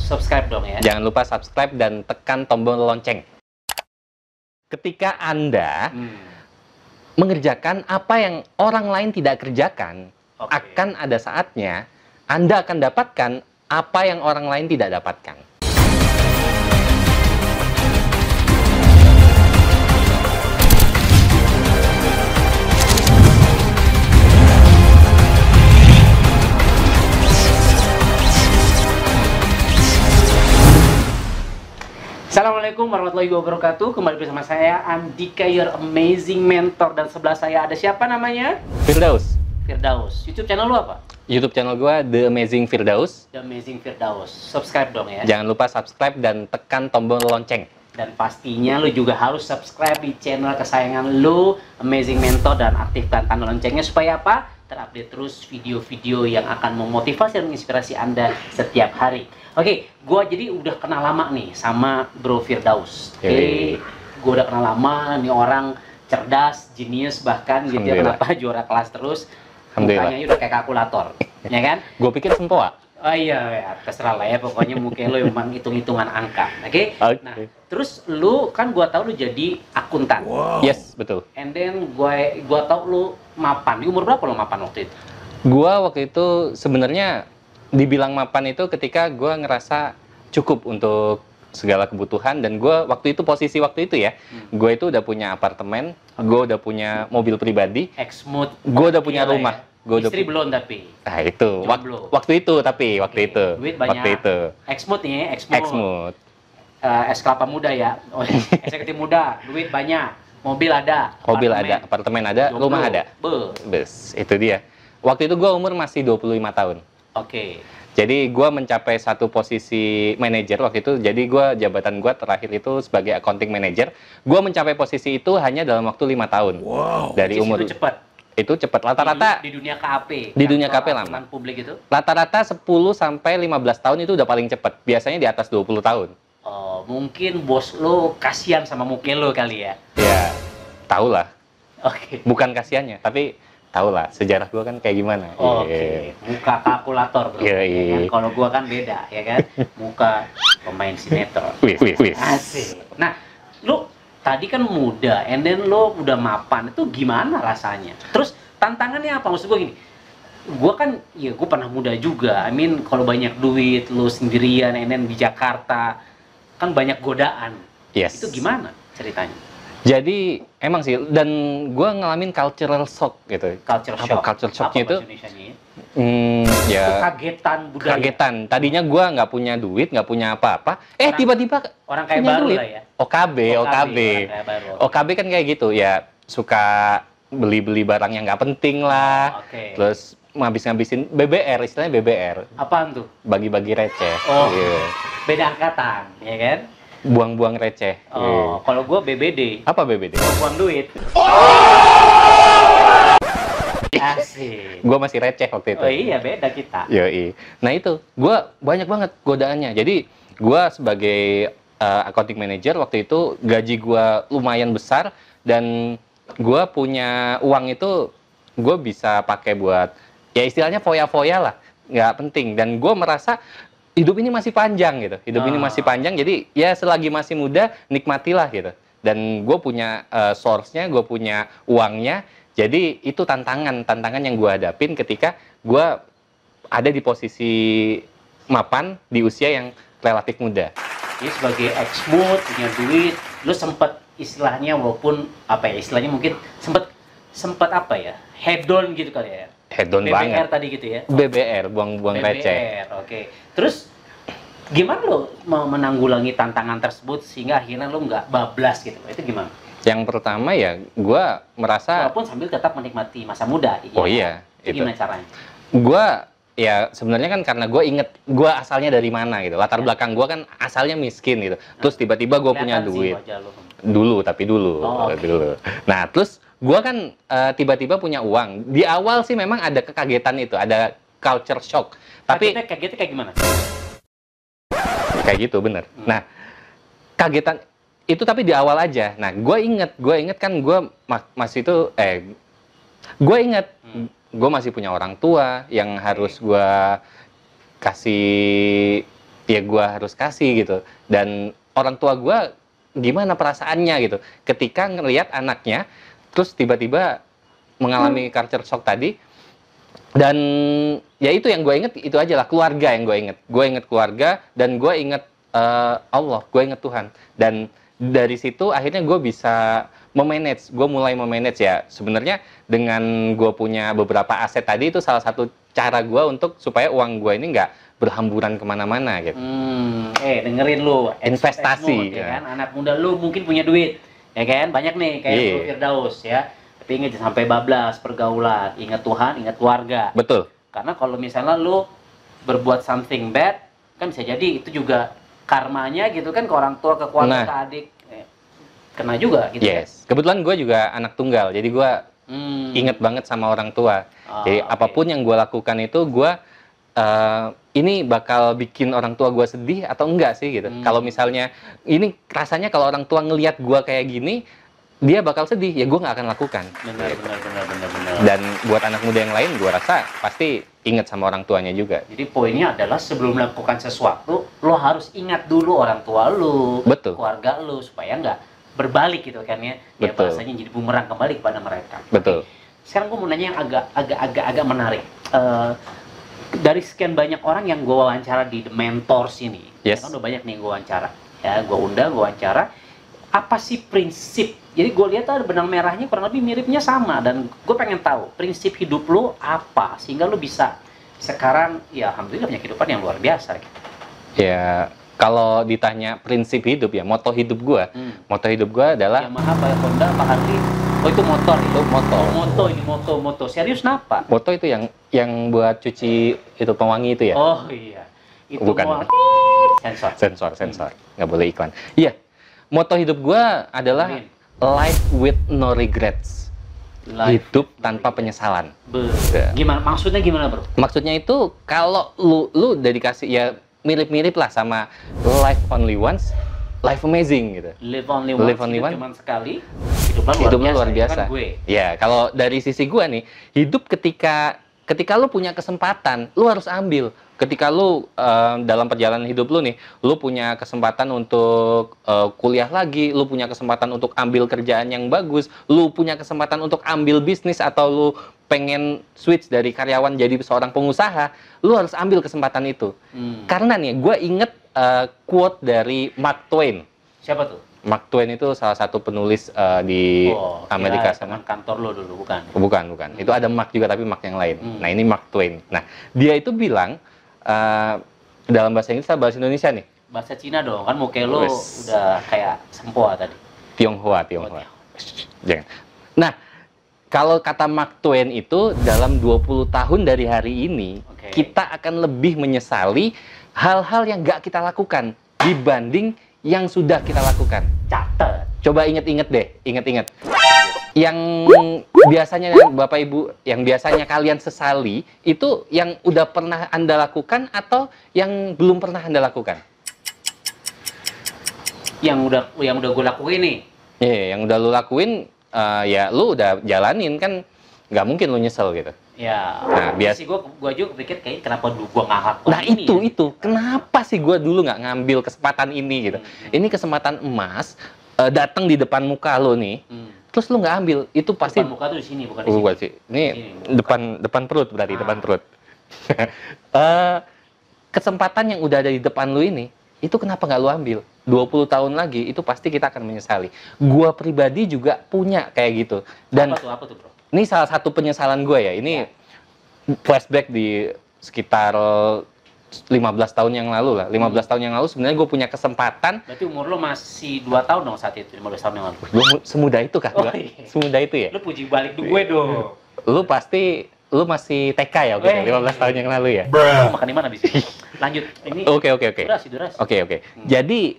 subscribe dong ya. Jangan lupa subscribe dan tekan tombol lonceng. Ketika Anda mengerjakan apa yang orang lain tidak kerjakan, akan ada saatnya Anda akan dapatkan apa yang orang lain tidak dapatkan. Assalamualaikum warahmatullahi wabarakatuh. Kembali bersama saya Andika, your amazing mentor. Dan sebelah saya ada siapa namanya? Firdaus. Firdaus. YouTube channel lu apa? YouTube channel gua The Amazing Firdaus. The Amazing Firdaus. Subscribe dong ya. Jangan lupa subscribe dan tekan tombol lonceng. Dan pastinya lu juga harus subscribe di channel kesayangan lu, Amazing Mentor, dan aktifkan tanda loncengnya supaya apa? Terupdate terus video-video yang akan memotivasi dan menginspirasi Anda setiap hari. Oke, gue jadi udah kenal lama nih sama Bro Firdaus. Oke, gue udah kenal lama, nih orang cerdas, jenius bahkan gitu ya, kenapa juara kelas terus. Mukanya udah kayak kalkulator, ya kan? Gue pikir sempoa. Oh iya, ya, terserah lah ya, pokoknya mukanya lo emang hitung-hitungan angka, oke? Nah, terus lu kan gue tahu lu jadi akuntan. Wow. Yes, betul. And then gue tahu lu mapan. Di umur berapa lo mapan waktu itu? Gua waktu itu sebenarnya dibilang mapan itu ketika gue ngerasa cukup untuk segala kebutuhan, dan gue waktu itu posisi waktu itu ya, gue itu udah punya apartemen, gue udah punya mobil pribadi, gue udah punya rumah. Ya? Istri belum tapi. Nah itu waktu itu Duit banyak. Waktu itu. Exmood nih, Exmood. Es kelapa muda ya. Eksekutif muda, duit banyak, mobil ada, apartemen ada, rumah ada. Bes, itu dia. Waktu itu gue umur masih 25 tahun. Oke. Jadi gue mencapai satu posisi manajer waktu itu. Jadi jabatan gue terakhir itu sebagai accounting manager. Gue mencapai posisi itu hanya dalam waktu 5 tahun. Wow. Dari umur itu cepat. Itu cepat. Rata-rata di dunia KAP. Di dunia KAP lama. Publik itu. Rata-rata 10 sampai 15 tahun itu udah paling cepat. Biasanya di atas 20 tahun. Oh, mungkin bos lo kasihan sama muka lo kali ya. Ya, tau lah. Oke. Bukan kasihannya, tapi tau lah sejarah gue kan kayak gimana. Oke. Muka kalkulator bro. Ya kan? Kalau gue kan beda ya kan. Muka pemain sinetron. Asik. Nah, lu tadi kan muda, and then lo udah mapan, itu gimana rasanya? Terus tantangannya apa? Maksud gue gini, gue kan, ya gue pernah muda juga. I mean, kalau banyak duit, lo sendirian, and then di Jakarta, kan banyak godaan. Yes. Itu gimana ceritanya? Jadi emang sih, dan gue ngalamin cultural shock gitu. Culture shock. Culture shocknya itu? Ya. Kagetan budaya. Kagetan. Tadinya gue nggak punya duit, nggak punya apa-apa. Tiba-tiba orang kayak baru duit. Lah ya. OKB kan kayak gitu ya. Suka beli-beli barang yang nggak penting lah. Terus ngabis-ngabisin BBR, istilahnya BBR. Apaan tuh? Bagi-bagi receh. Oh, beda angkatan, ya kan? Buang-buang receh. Oh, kalau gue BBD. Apa BBD? Buang duit. Asik. Gue masih receh waktu itu. Oh iya, beda kita. Yoi. Nah itu, gue banyak banget godaannya. Jadi gue sebagai accounting manager waktu itu gaji gue lumayan besar, dan gue punya uang itu gue bisa pakai buat ya istilahnya foya-foya lah, nggak penting. Dan gue merasa hidup ini masih panjang gitu. Ini masih panjang, jadi ya selagi masih muda nikmatilah gitu. Dan gue punya source-nya, gue punya uangnya. Jadi itu tantangan yang gue hadapin ketika gue ada di posisi mapan di usia yang relatif muda. Jadi sebagai ex-mood, punya duit, lu sempet istilahnya, walaupun apa ya istilahnya, mungkin sempet apa ya, hedon gitu kali ya. Hedon BBR banget. Tadi gitu ya. BBR, buang-buang receh. Oke. Terus gimana lo menanggulangi tantangan tersebut sehingga akhirnya lo nggak bablas gitu? Itu gimana? Yang pertama ya, gue merasa walaupun sambil tetap menikmati masa muda. Oh iya. Itu gimana caranya? Gue ya sebenarnya kan karena gue inget gue asalnya dari mana gitu. Latar belakang gue kan asalnya miskin gitu. Terus tiba-tiba gue punya duit. Dulu. Nah terus gue kan tiba-tiba punya uang. Di awal sih memang ada kekagetan itu, ada culture shock. Tapi kagetnya kayak gimana? Kayak gitu, bener. Nah, kagetan itu tapi di awal aja. Nah, gue inget kan gue masih itu, gue inget gue masih punya orang tua yang harus gue kasih ya gue harus kasih gitu. Dan orang tua gue gimana perasaannya gitu ketika ngelihat anaknya terus tiba-tiba mengalami culture shock tadi. Dan ya itu yang gue inget, itu aja lah, keluarga yang gue inget keluarga, dan gue inget Allah, gue inget Tuhan. Dan dari situ akhirnya gue bisa gue mulai memanage ya. Sebenarnya dengan gue punya beberapa aset tadi, itu salah satu cara gue untuk supaya uang gue ini nggak berhamburan kemana-mana gitu. Dengerin lu, Investasi, ya kan? Anak muda lu mungkin punya duit, ya kan? Banyak nih kayak Bro Firdaus ya. Tapi ingat sampai bablas pergaulan, ingat Tuhan, ingat keluarga. Betul. Karena kalau misalnya lu berbuat something bad, kan bisa jadi itu juga karmanya gitu kan, ke orang tua, ke keluarga, ke adik, kena juga gitu. Yes. Kebetulan gue juga anak tunggal, jadi gue inget banget sama orang tua. Jadi apapun yang gue lakukan itu gue ini bakal bikin orang tua gue sedih atau enggak sih gitu. Kalau misalnya ini rasanya kalau orang tua ngelihat gue kayak gini, dia bakal sedih, ya gue nggak akan lakukan. Benar. Dan buat anak muda yang lain, gue rasa pasti ingat sama orang tuanya juga. Jadi poinnya adalah sebelum melakukan sesuatu, lo harus ingat dulu orang tua lo, betul, keluarga lo, supaya nggak berbalik gitu kan ya. Ya bahasanya jadi bumerang kembali kepada mereka. Betul. Sekarang gue mau nanya yang agak menarik. Dari sekian banyak orang yang gue wawancara di The Mentors ini, ya kan udah banyak nih gue wawancara. Ya, gue undang, gue wawancara. Apa sih prinsip? Jadi gue lihat ada benang merahnya kurang lebih miripnya sama, dan gue pengen tahu prinsip hidup lo apa sehingga lo bisa sekarang ya alhamdulillah punya kehidupan yang luar biasa gitu. Ya kalau ditanya prinsip hidup ya, moto hidup gue adalah Yamaha, Honda, apa Harley? Oh itu motor, moto. Serius kenapa? Moto itu yang buat cuci itu pewangi itu ya? Oh iya. Itu bukan. Sensor. Nggak boleh iklan. Iya. Moto hidup gue adalah life with no regrets. Hidup tanpa penyesalan. Gimana? Maksudnya gimana, bro? Maksudnya itu kalau lu dedikasi ya mirip-mirip lah sama life only once, life amazing gitu. Live only once. Cuma sekali. Hidupnya luar biasa. Kan gue. Ya kalau dari sisi gue nih, hidup ketika lu punya kesempatan, lu harus ambil. Ketika lu dalam perjalanan hidup lu nih, lu punya kesempatan untuk kuliah lagi, lu punya kesempatan untuk ambil kerjaan yang bagus, lu punya kesempatan untuk ambil bisnis, atau lu pengen switch dari karyawan jadi seorang pengusaha, lu harus ambil kesempatan itu. Karena nih, gue inget quote dari Mark Twain. Siapa tuh? Mark Twain itu salah satu penulis di Amerika sana. Teman kantor lo dulu, bukan? Bukan. Itu ada Mark juga, tapi Mark yang lain. Nah, ini Mark Twain. Nah, dia itu bilang, dalam bahasa Inggris atau bahasa Indonesia nih? Bahasa Cina dong, kan muka lo udah kayak sempoa tadi. Tionghoa. Jangan. Nah, kalau kata Mark Twain itu, dalam 20 tahun dari hari ini, kita akan lebih menyesali hal-hal yang nggak kita lakukan dibanding yang sudah kita lakukan. Catat. Coba inget-inget deh, yang biasanya Bapak Ibu, yang biasanya kalian sesali, itu yang udah pernah Anda lakukan atau yang belum pernah Anda lakukan? Yang udah gue lakuin nih. Iya, yang udah lu lakuin, ya lu udah jalanin kan, nggak mungkin lu nyesel gitu. Ya, nah, biasa gue juga pikir kayak kenapa dulu gue nggak lakukan. Nah itu, kenapa sih gue dulu nggak ngambil kesempatan ini gitu? Ini kesempatan emas, datang di depan muka lo nih. Terus lu nggak ambil, itu pasti depan muka tuh di sini, bukan di sini. Sih. Ini depan perut berarti, depan perut. Kesempatan yang udah ada di depan lu ini, itu kenapa nggak lu ambil? 20 tahun lagi itu pasti kita akan menyesali. Gua pribadi juga punya kayak gitu. Dan apa tuh, bro? Ini salah satu penyesalan gue ya. Ini flashback di sekitar 15 tahun yang lalu lah. 15 tahun yang lalu sebenarnya gue punya kesempatan. Berarti umur lo masih 2 tahun dong saat itu, 15 tahun yang lalu? Semudah itu kah? Semudah itu ya? Lu puji balik gue dong. Lu masih TK ya waktu itu, 15 tahun yang lalu ya? Makan di mana abis ini? Lanjut. Ini Oke. Durasi. Oke. Jadi,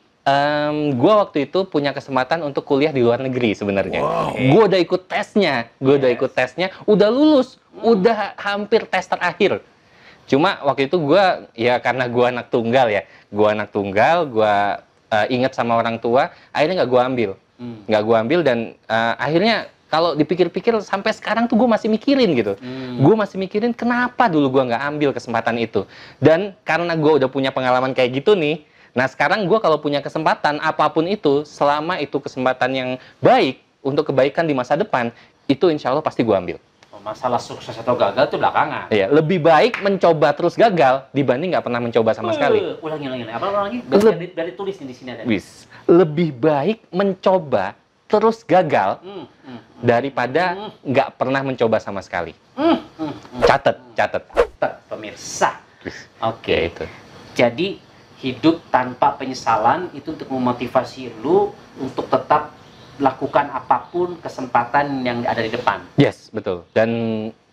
gue waktu itu punya kesempatan untuk kuliah di luar negeri sebenarnya. Gue udah ikut tesnya, udah lulus, udah hampir tes terakhir. Cuma waktu itu gue, ya karena gue anak tunggal, gue inget sama orang tua, akhirnya nggak gue ambil. Dan akhirnya kalau dipikir-pikir sampai sekarang tuh gue masih mikirin gitu. Gue masih mikirin kenapa dulu gue nggak ambil kesempatan itu. Dan karena gue udah punya pengalaman kayak gitu nih, nah sekarang gue kalau punya kesempatan apapun itu, selama itu kesempatan yang baik untuk kebaikan di masa depan, itu insya Allah pasti gue ambil. Masalah sukses atau gagal itu belakangan. Iya, lebih baik mencoba terus gagal dibanding nggak pernah mencoba sama sekali. Ulangi. Apa lagi? Dari tulis di sini ada. Lebih baik mencoba terus gagal daripada nggak pernah mencoba sama sekali. Catet. Pemirsa. Oke. Ya, itu. Jadi hidup tanpa penyesalan itu untuk memotivasi lu untuk tetap lakukan apapun kesempatan yang ada di depan. Yes, betul. Dan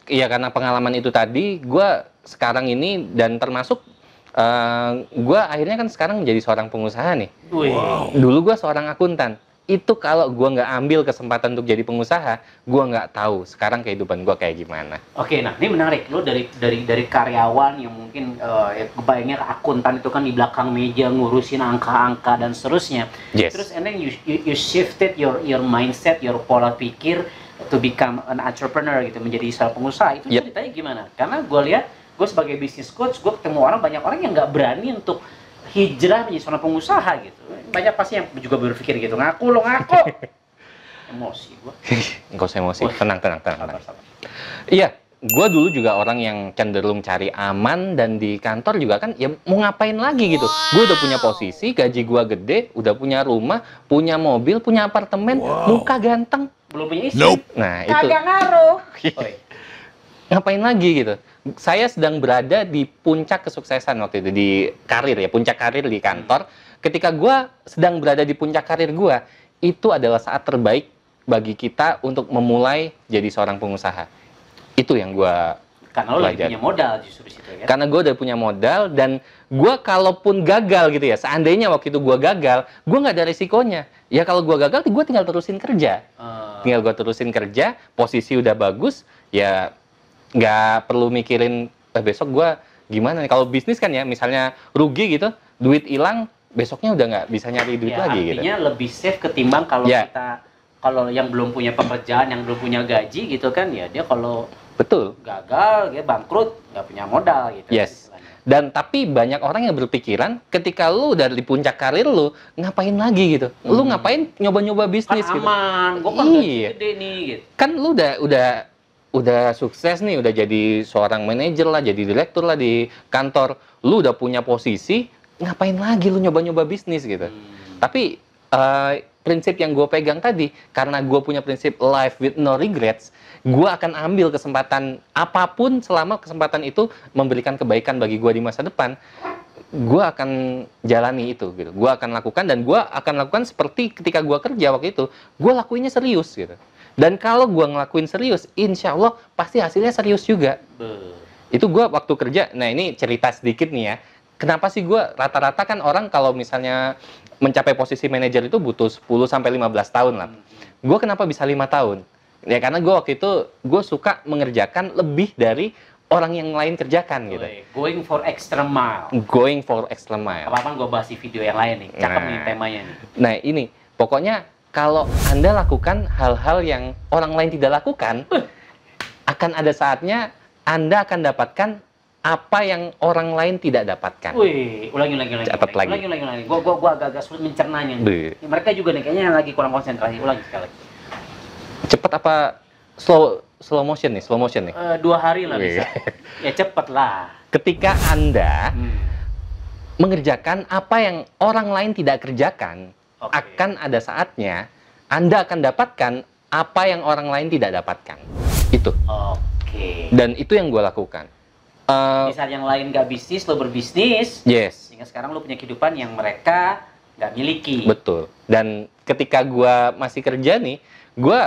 iya karena pengalaman itu tadi, gue sekarang ini dan termasuk gue akhirnya kan sekarang menjadi seorang pengusaha nih. Wow. Dulu gue seorang akuntan. Itu kalau gue nggak ambil kesempatan untuk jadi pengusaha, gue nggak tahu sekarang kehidupan gue kayak gimana. Oke, nah ini menarik. Lo dari karyawan yang mungkin kebayangnya akuntan itu kan di belakang meja ngurusin angka-angka dan seterusnya. Yes. Terus and then you shifted your mindset, your pola pikir to become an entrepreneur gitu, menjadi seorang pengusaha. Itu ceritanya gimana? Karena gue lihat, gue sebagai business coach, gue ketemu banyak orang yang nggak berani untuk hijrah menjadi seorang pengusaha gitu. Banyak pasti yang juga berpikir gitu, ngaku. Emosi gue. Enggak usah emosi, tenang. Iya, gue dulu juga orang yang cenderung cari aman, dan di kantor juga kan ya mau ngapain lagi gitu. Gue udah punya posisi, gaji gue gede, udah punya rumah, punya mobil, punya apartemen, muka ganteng. Belum punya istri. Nah, itu. Kagak ngaruh. Ngapain lagi gitu. Saya sedang berada di puncak kesuksesan waktu itu, di karir ya, puncak karir di kantor. Ketika gue sedang berada di puncak karir gue, itu adalah saat terbaik bagi kita untuk memulai jadi seorang pengusaha. Itu yang gue karena lo lagi punya modal justru di situ ya. Karena gue udah punya modal, dan gue kalaupun gagal gitu ya, seandainya waktu itu gue gagal, gue nggak ada risikonya. Ya kalau gue gagal, gue tinggal terusin kerja. Tinggal gue terusin kerja, posisi udah bagus, ya nggak perlu mikirin besok gue gimana nih. Kalau bisnis kan ya, misalnya rugi gitu, duit hilang, besoknya udah nggak bisa nyari duit lagi gitu. Artinya lebih safe ketimbang kalau kalau yang belum punya pekerjaan, yang belum punya gaji gitu kan, ya dia kalau betul gagal, dia bangkrut, nggak punya modal gitu. Yes. Dan tapi banyak orang yang berpikiran ketika lu udah di puncak karir lu, ngapain lagi gitu? Lu ngapain nyoba-nyoba bisnis kan gitu? Aman, gua kan gede nih gitu. Kan lu udah sukses nih, udah jadi seorang manajer lah, jadi direktur lah di kantor. Lu udah punya posisi, ngapain lagi lu nyoba-nyoba bisnis gitu? Tapi prinsip yang gue pegang tadi, karena gue punya prinsip life with no regrets, gue akan ambil kesempatan apapun selama kesempatan itu memberikan kebaikan bagi gue di masa depan. Gue akan jalani itu gitu. Gue akan lakukan, dan gue akan lakukan seperti ketika gue kerja waktu itu. Gue lakuinnya serius gitu. Dan kalau gue ngelakuin serius, insya Allah pasti hasilnya serius juga. Itu gue waktu kerja. Nah ini cerita sedikit nih ya. Kenapa sih gue rata-rata kan orang kalau misalnya mencapai posisi manajer itu butuh 10-15 tahun lah. Gue kenapa bisa 5 tahun? Ya karena gue waktu itu gue suka mengerjakan lebih dari orang yang lain kerjakan gitu. Going for extra mile. Going for extra mile. Apa-apa gue bahas di video yang lain nih. Cakep nih temanya nih. Nah ini pokoknya kalau Anda lakukan hal-hal yang orang lain tidak lakukan, akan ada saatnya Anda akan dapatkan apa yang orang lain tidak dapatkan. Wih, ulangi. Catat lagi. Ulangi. Gua agak sulit mencernanya. Mereka juga nih kayaknya lagi kurang konsentrasi. Ulangi sekali. Cepet apa slow motion nih? 2 hari lah bisa. Ya cepet lah. Ketika Anda mengerjakan apa yang orang lain tidak kerjakan, akan ada saatnya Anda akan dapatkan apa yang orang lain tidak dapatkan. Itu. Dan itu yang gue lakukan. Misal yang lain nggak bisnis, lo berbisnis. Yes. Sehingga sekarang lo punya kehidupan yang mereka nggak miliki. Betul. Dan ketika gue masih kerja nih, gue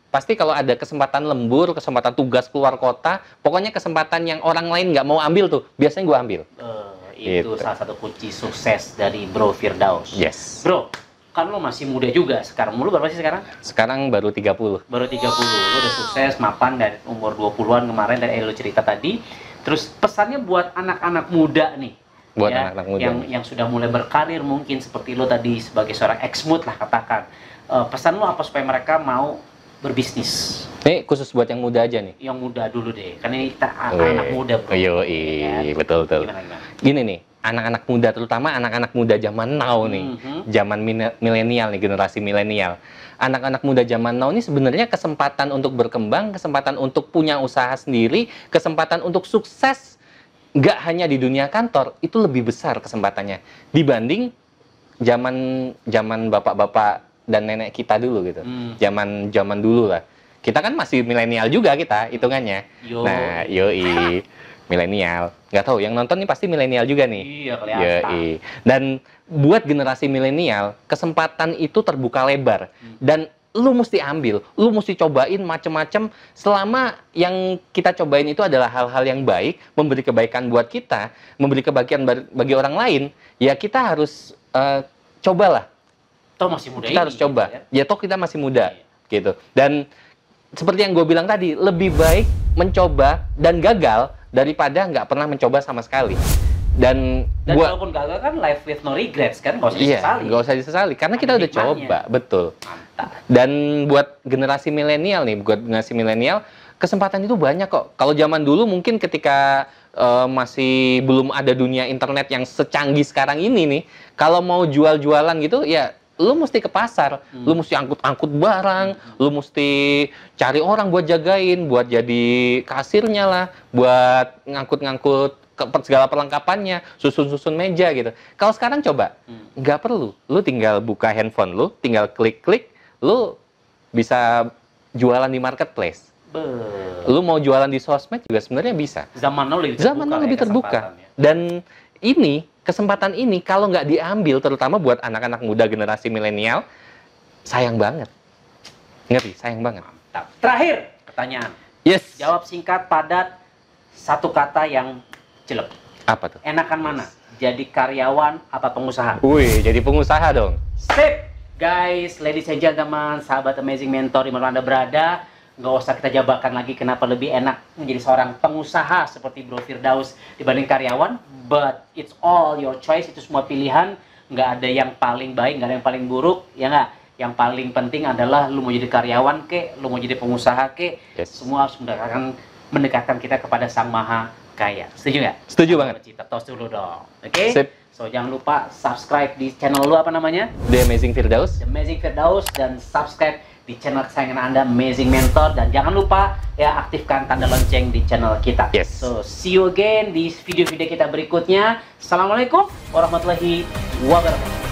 pasti kalau ada kesempatan lembur, kesempatan tugas keluar kota, pokoknya kesempatan yang orang lain nggak mau ambil tuh, biasanya gue ambil. Itu salah satu kunci sukses dari Bro Firdaus. Yes. Bro, kan lo masih muda juga sekarang. Umur lo berapa sih sekarang? Sekarang baru 30. Baru 30. Lo udah sukses, mapan dari umur 20-an kemarin dari lo cerita tadi. Terus pesannya buat anak-anak muda nih. Buat anak-anak muda. Yang sudah mulai berkarir mungkin seperti lo tadi sebagai seorang ex-mood lah katakan. Pesan lo apa supaya mereka mau berbisnis? Ini khusus buat yang muda aja nih. Yang muda dulu deh, karena ini kita anak muda bro. Betul. Gimana? Gini nih, anak-anak muda, terutama anak-anak muda zaman now nih, zaman milenial nih, generasi milenial. Anak-anak muda zaman now ini sebenarnya kesempatan untuk berkembang, kesempatan untuk punya usaha sendiri, kesempatan untuk sukses, nggak hanya di dunia kantor, itu lebih besar kesempatannya dibanding zaman bapak-bapak dan nenek kita dulu gitu. Zaman dulu lah. Kita kan masih milenial juga kita hitungannya. Nah, milenial. Nggak tahu, yang nonton nih pasti milenial juga nih. Iya, kelihatan. Dan buat generasi milenial, kesempatan itu terbuka lebar. Dan lu mesti ambil, lu mesti cobain macem-macem. Selama yang kita cobain itu adalah hal-hal yang baik, memberi kebaikan buat kita, memberi kebaikan bagi orang lain, ya kita harus cobalah. Toh masih muda, kita harus coba. Ya toh kita masih muda, gitu. Dan seperti yang gue bilang tadi, lebih baik mencoba dan gagal daripada nggak pernah mencoba sama sekali. Dan walaupun gagal kan life with no regrets kan, nggak usah disesali. Nggak usah disesali, karena kita udah coba, betul. Mantap. Dan buat generasi milenial nih, kesempatan itu banyak kok. Kalau zaman dulu mungkin ketika masih belum ada dunia internet yang secanggih sekarang ini nih, kalau mau jual-jualan gitu, ya lu mesti ke pasar, lu mesti angkut-angkut barang, lu mesti cari orang buat jagain, buat jadi kasirnya lah, buat ngangkut-ngangkut segala perlengkapannya, susun-susun meja gitu. Kalau sekarang coba, nggak perlu, lu tinggal buka handphone lu, tinggal klik-klik, lu bisa jualan di marketplace. Lu mau jualan di sosmed juga sebenarnya bisa. Zaman now lebih terbuka. Dan kesempatan ini kalau nggak diambil, terutama buat anak-anak muda generasi milenial, sayang banget. Ngerti? Sayang banget. Mantap. Terakhir, pertanyaan. Yes. Jawab singkat, padat, satu kata yang jelek. Apa tuh? Enakan mana? Jadi karyawan atau pengusaha? Wih, jadi pengusaha dong. Sip! Guys, ladies and gentlemen, sahabat Amazing Mentor dimanapun Anda berada, nggak usah kita jabarkan lagi kenapa lebih enak menjadi seorang pengusaha seperti Bro Firdaus dibanding karyawan. But it's all your choice, itu semua pilihan, nggak ada yang paling baik, nggak ada yang paling buruk, ya nggak? Yang paling penting adalah lu mau jadi karyawan ke, lu mau jadi pengusaha ke, semua harus mendekatkan kita kepada Sang Maha Kaya. Setuju nggak? Setuju banget. Kita tos dulu dong, oke? So jangan lupa subscribe di channel lu apa namanya? The Amazing Firdaus. The Amazing Firdaus, dan subscribe di channel kesayangan Anda, Amazing Mentor, dan jangan lupa ya aktifkan tanda lonceng di channel kita. So see you again di video-video kita berikutnya. Assalamualaikum warahmatullahi wabarakatuh.